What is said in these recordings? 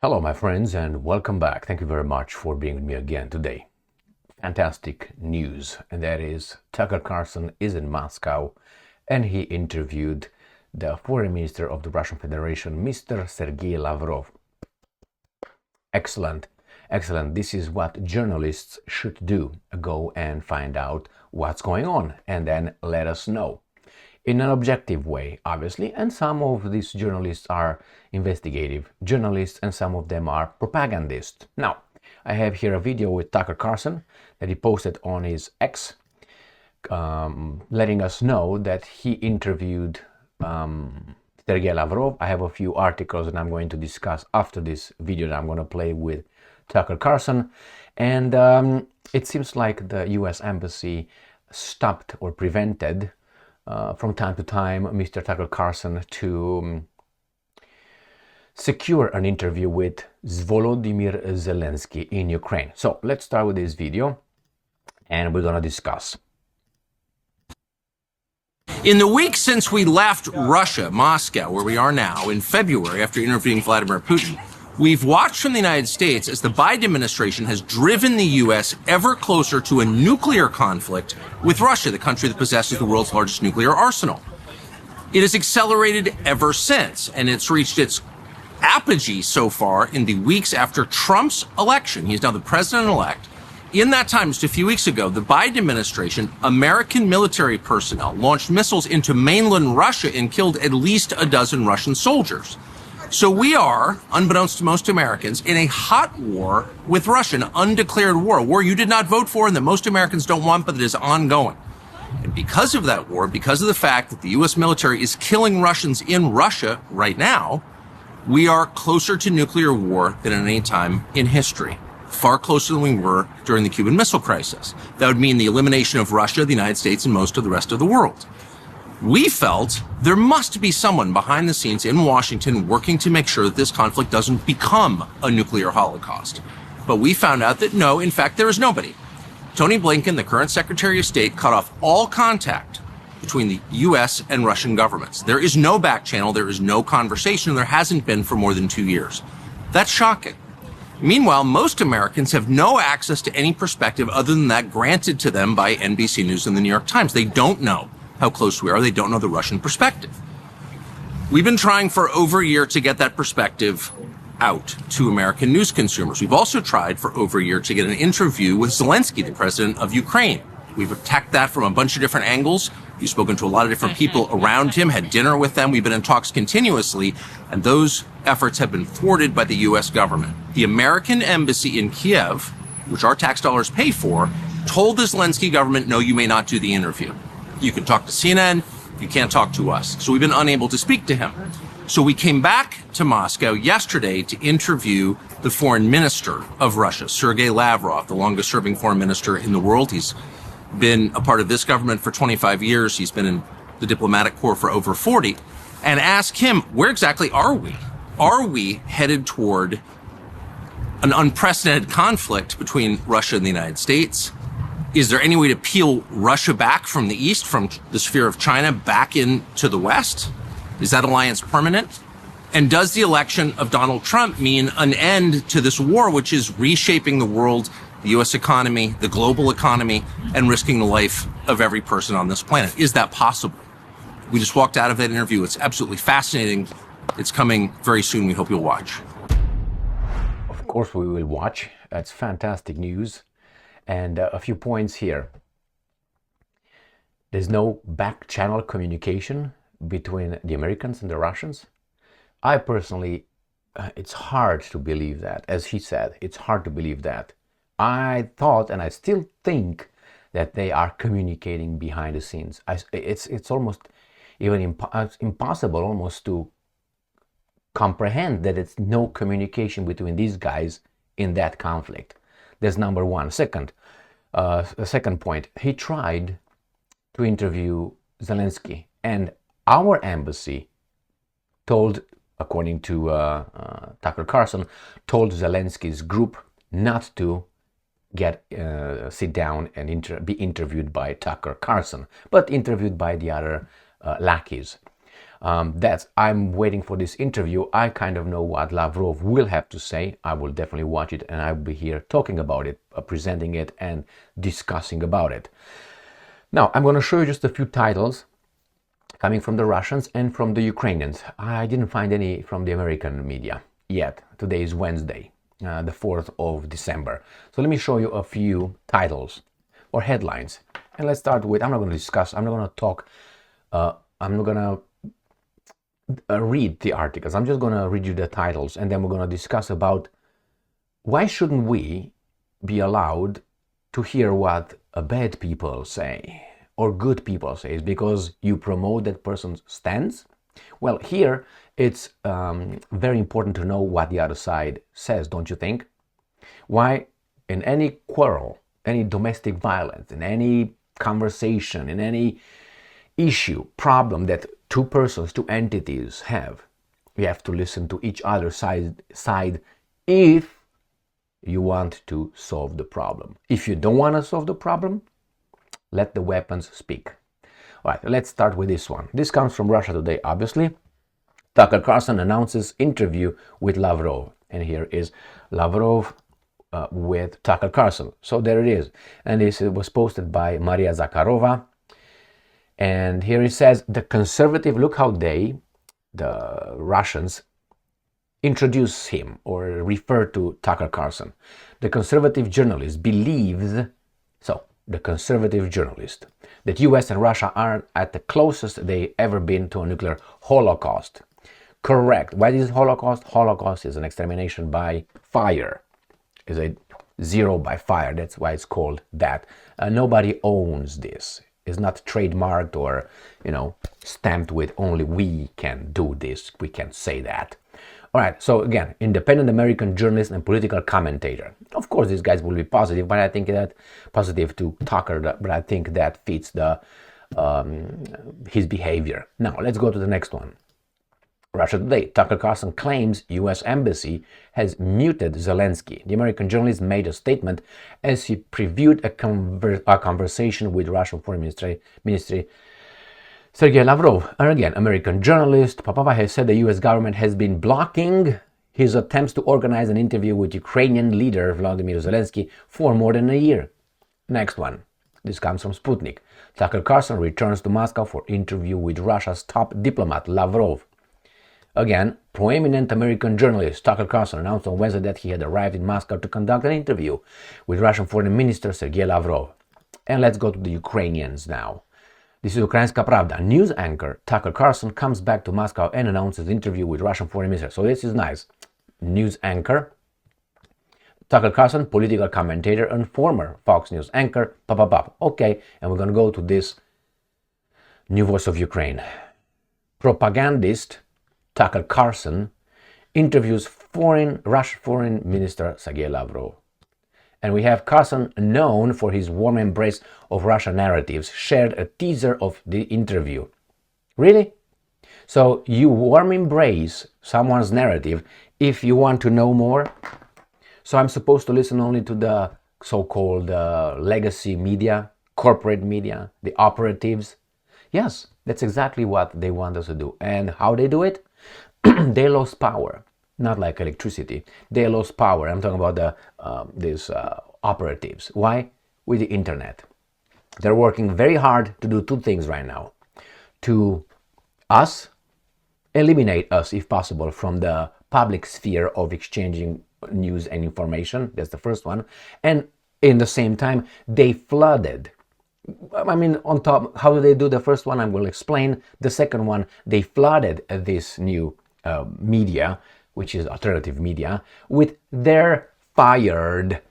Hello, my friends, and welcome back. Thank you very much for being with me again today. Fantastic news, and that is Tucker Carlson is in Moscow, and he interviewed the Foreign Minister of the Russian Federation, Mr. Sergey Lavrov. Excellent, excellent. This is what journalists should do. Go and find out what's going on, and then let us know. In an objective way, obviously, and some of these journalists are investigative journalists and some of them are propagandists. Now, I have here a video with Tucker Carlson that he posted on his X, letting us know that he interviewed Sergey Lavrov. I have a few articles that I'm going to discuss after this video that I'm going to play with Tucker Carlson. And it seems like the US Embassy stopped or prevented from time to time Mr. Tucker Carlson to secure an interview with Volodymyr Zelensky in Ukraine. So let's start with this video and we're going to discuss. In the week since we left Russia, Moscow, where we are now, in February after interviewing Vladimir Putin, we've watched from the United States as the Biden administration has driven the U.S. ever closer to a nuclear conflict with Russia, the country that possesses the world's largest nuclear arsenal. It has accelerated ever since, and it's reached its apogee so far in the weeks after Trump's election. He's now the president-elect. In that time, just a few weeks ago, the Biden administration, American military personnel, launched missiles into mainland Russia and killed at least a dozen Russian soldiers. So we are, unbeknownst to most Americans, in a hot war with Russia, an undeclared war, a war you did not vote for and that most Americans don't want, but that is ongoing. And because of that war, because of the fact that the U.S. military is killing Russians in Russia right now, we are closer to nuclear war than at any time in history. Far closer than we were during the Cuban Missile Crisis. That would mean the elimination of Russia, the United States, and most of the rest of the world. We felt there must be someone behind the scenes in Washington working to make sure that this conflict doesn't become a nuclear holocaust. But we found out that no, in fact, there is nobody. Tony Blinken, the current Secretary of State, cut off all contact between the U.S. and Russian governments. There is no back channel, there is no conversation, there hasn't been for more than 2 years. That's shocking. Meanwhile, most Americans have no access to any perspective other than that granted to them by NBC News and the New York Times. They don't know how close we are. They don't know the Russian perspective. We've been trying for over a year to get that perspective out to American news consumers. We've also tried for over a year to get an interview with Zelensky, the president of Ukraine. We've attacked that from a bunch of different angles. We've spoken to a lot of different people around him, had dinner with them. We've been in talks continuously, and those efforts have been thwarted by the U.S. government. The American embassy in Kiev, which our tax dollars pay for, told the Zelensky government, no, you may not do the interview. You can talk to CNN, you can't talk to us. So we've been unable to speak to him. So we came back to Moscow yesterday to interview the foreign minister of Russia, Sergey Lavrov, the longest serving foreign minister in the world. He's been a part of this government for 25 years. He's been in the diplomatic corps for over 40. And ask him, where exactly are we? Are we headed toward an unprecedented conflict between Russia and the United States? Is there any way to peel Russia back from the east, from the sphere of China, back into the west? Is that alliance permanent? And does the election of Donald Trump mean an end to this war, which is reshaping the world, the U.S. economy, the global economy, and risking the life of every person on this planet? Is that possible? We just walked out of that interview. It's absolutely fascinating. It's coming very soon. We hope you'll watch. Of course we will watch. That's fantastic news. And a few points here. There's no back channel communication between the Americans and the Russians. I personally, it's hard to believe that. As he said, it's hard to believe that. I thought, and I still think, that they are communicating behind the scenes. It's almost even impossible almost to comprehend that it's no communication between these guys in that conflict. That's number one. Second, the second point, he tried to interview Zelensky, and our embassy told, according to Tucker Carlson, told Zelensky's group not to sit down and be interviewed by Tucker Carlson, but interviewed by the other lackeys. I'm waiting for this interview. I kind of know what Lavrov will have to say. I will definitely watch it, and I'll be here talking about it, presenting it, and discussing about it. Now, I'm going to show you just a few titles coming from the Russians and from the Ukrainians. I didn't find any from the American media yet. Today is Wednesday, the 4th of December. So let me show you a few titles or headlines. And let's start with, I'm not going to discuss, I'm not going to talk, I'm not going to read the articles. I'm just going to read you the titles, and then we're going to discuss about why shouldn't we be allowed to hear what bad people say or good people say. Is because you promote that person's stance? Well, here it's very important to know what the other side says, don't you think? Why in any quarrel, any domestic violence, in any conversation, in any issue, problem that two persons, two entities have, you have to listen to each other's side if you want to solve the problem. If you don't want to solve the problem, let the weapons speak. All right, let's start with this one. This comes from Russia Today, obviously. Tucker Carlson announces interview with Lavrov. And here is Lavrov with Tucker Carlson. So there it is. And this was posted by Maria Zakharova. And here it says, the conservative, look how the Russians, introduce him or refer to Tucker Carlson. The conservative journalist believes, the conservative journalist, that US and Russia are at the closest they ever been to a nuclear holocaust. Correct. What is Holocaust? Holocaust is an extermination by fire. Is a zero by fire. That's why it's called that. Nobody owns this. It's not trademarked or, stamped with only we can do this. We can say that. All right, so again, independent American journalist and political commentator. Of course, these guys will be positive, but I think that positive to Tucker, but I think that fits his behavior. Now, let's go to the next one. Russia Today. Tucker Carlson claims U.S. Embassy has muted Zelensky. The American journalist made a statement as he previewed a conversation with Russian Foreign Ministry Sergey Lavrov, again, American journalist, has said the U.S. government has been blocking his attempts to organize an interview with Ukrainian leader Volodymyr Zelensky for more than a year. Next one. This comes from Sputnik. Tucker Carlson returns to Moscow for interview with Russia's top diplomat Lavrov. Again, prominent American journalist Tucker Carlson announced on Wednesday that he had arrived in Moscow to conduct an interview with Russian Foreign Minister Sergey Lavrov. And let's go to the Ukrainians now. This is Ukrainska Pravda. News anchor Tucker Carlson comes back to Moscow and announces an interview with Russian Foreign Minister. So this is nice. News anchor Tucker Carlson, political commentator and former Fox News anchor. Okay, and we're going to go to this new voice of Ukraine. Propagandist Tucker Carlson interviews Russian Foreign Minister Sergey Lavrov. And we have Carlson, known for his warm embrace of Russian narratives, shared a teaser of the interview. Really? So you warm embrace someone's narrative if you want to know more? So I'm supposed to listen only to the so-called legacy media, corporate media, the operatives? Yes, that's exactly what they want us to do. And how they do it? They lost power. Not like electricity. They lost power. I'm talking about these operatives. Why? With the internet. They're working very hard to do two things right now. To eliminate us, if possible, from the public sphere of exchanging news and information. That's the first one. And in the same time, they flooded. On top, how do they do the first one? I will explain. The second one, they flooded this new media, which is alternative media, with their fired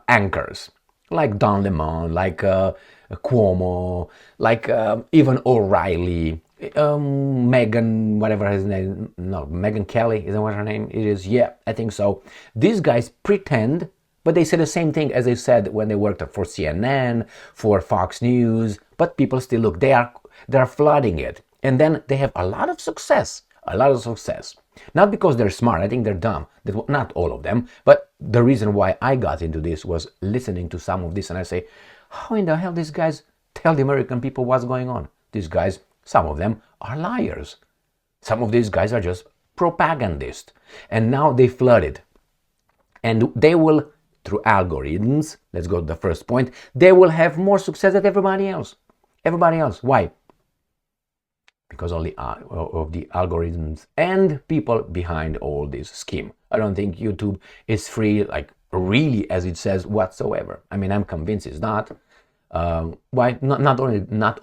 anchors, like Don Lemon, like Cuomo, like even O'Reilly, Megan, whatever his name, no, Megan Kelly, is that what her name is? Yeah, I think so. These guys pretend, but they say the same thing as they said when they worked for CNN, for Fox News, but people still look, they're flooding it. And then they have a lot of success. Not because they're smart, I think they're dumb. Not all of them, but the reason why I got into this was listening to some of this, and I say, how in the hell these guys tell the American people what's going on? These guys Some of them are liars. Some of these guys are just propagandists. And now they flooded. And they will, through algorithms, let's go to the first point, they will have more success than everybody else. Everybody else. Why? Because only of the algorithms and people behind all this scheme. I don't think YouTube is free, like really, as it says, whatsoever. I mean, I'm convinced it's not. Why? Not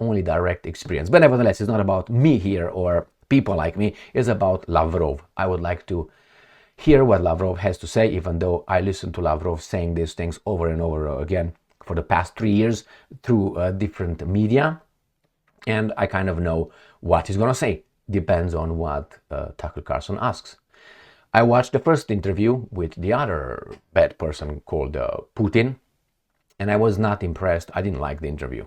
only direct experience, but nevertheless, it's not about me here or people like me. It's about Lavrov. I would like to hear what Lavrov has to say, even though I listened to Lavrov saying these things over and over again for the past 3 years through different media. And I kind of know what he's going to say. Depends on what Tucker Carlson asks. I watched the first interview with the other bad person called Putin, and I was not impressed. I didn't like the interview.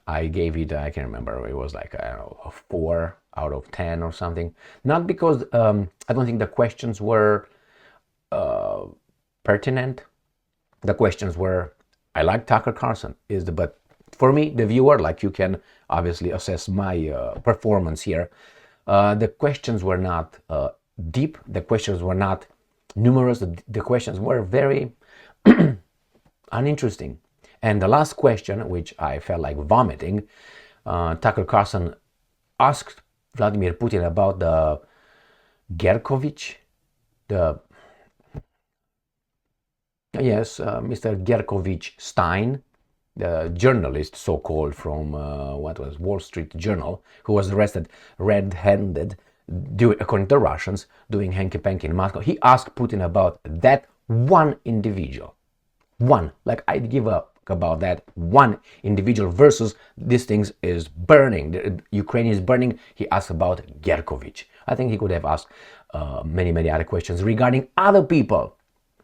I gave it, I can't remember, it was like, I don't know, a 4 out of 10 or something. Not because I don't think the questions were pertinent. The questions were, I like Tucker Carlson, but for me, the viewer, like you can obviously assess my performance here, the questions were not deep, the questions were not numerous, the questions were very uninteresting. And the last question, which I felt like vomiting, Tucker Carlson asked Vladimir Putin about the Gerkovich, Mr. Gerkovich Stein, the journalist, so-called, from Wall Street Journal, who was arrested red-handed, according to the Russians, doing hanky-panky in Moscow. He asked Putin about that one individual. One. Like, I'd give up about that one individual versus this thing is burning. The Ukraine is burning. He asked about Gerkovich. I think he could have asked many other questions regarding other people.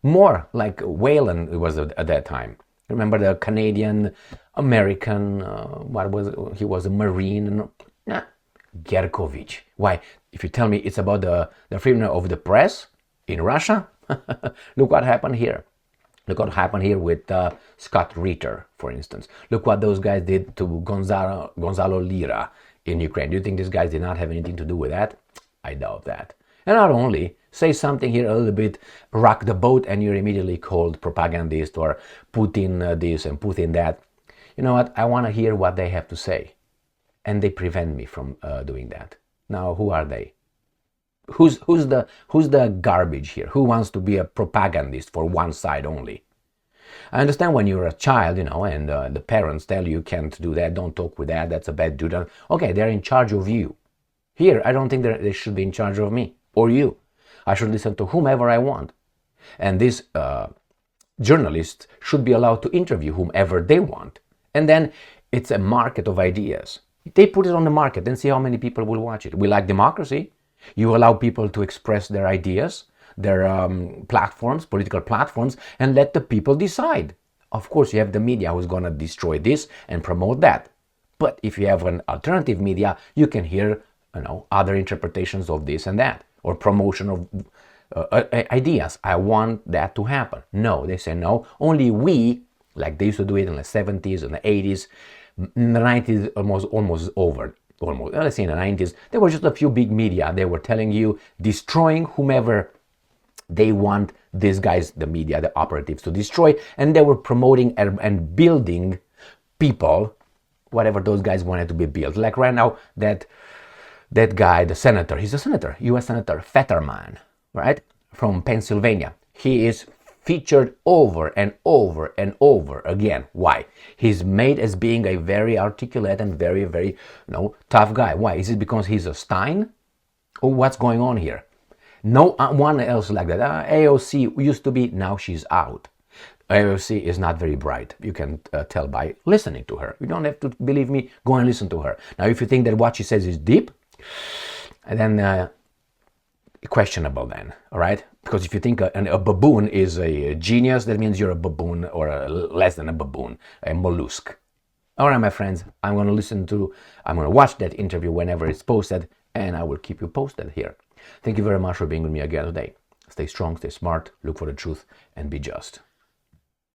More, like Whalen was at that time. Remember the Canadian, American, he was a Marine. Gerkovich. Why? If you tell me it's about the freedom of the press in Russia, look what happened here. Look what happened here with Scott Ritter, for instance. Look what those guys did to Gonzalo Lira in Ukraine. Do you think these guys did not have anything to do with that? I doubt that. And not only, say something here a little bit, rock the boat, and you're immediately called propagandist or Putin this and Putin that. You know what? I want to hear what they have to say. And they prevent me from doing that. Now, who are they? Who's the garbage here? Who wants to be a propagandist for one side only? I understand when you're a child, and the parents tell you can't do that, don't talk with that, that's a bad dude. Okay, they're in charge of you. Here, I don't think they should be in charge of me or you. I should listen to whomever I want. And these journalists should be allowed to interview whomever they want. And then it's a market of ideas. They put it on the market and see how many people will watch it. We like democracy. You allow people to express their ideas, their platforms, political platforms, and let the people decide. Of course, you have the media who's going to destroy this and promote that. But if you have an alternative media, you can hear, other interpretations of this and that, or promotion of ideas. I want that to happen. No, they say no. Only we, like they used to do it in the 70s and the 80s, in the 90s, almost over. Almost, let's say in the 90s, there were just a few big media. They were telling you, destroying whomever they want these guys, the media, the operatives, to destroy. And they were promoting and building people, whatever those guys wanted to be built. Like right now, that guy, the senator, he's a senator, U.S. Senator Fetterman, right? From Pennsylvania. He is featured over and over and over again. Why? He's made as being a very articulate and very, tough guy. Why? Is it because he's a Stein? Or what's going on here? No one else like that. AOC used to be, now she's out. AOC is not very bright. You can tell by listening to her. You don't have to believe me. Go and listen to her. Now, if you think that what she says is deep, then questionable then, all right? Because if you think a baboon is a genius, that means you're a baboon or less than a baboon, a mollusk. All right, my friends, I'm going to watch that interview whenever it's posted, and I will keep you posted here. Thank you very much for being with me again today. Stay strong, stay smart, look for the truth, and be just.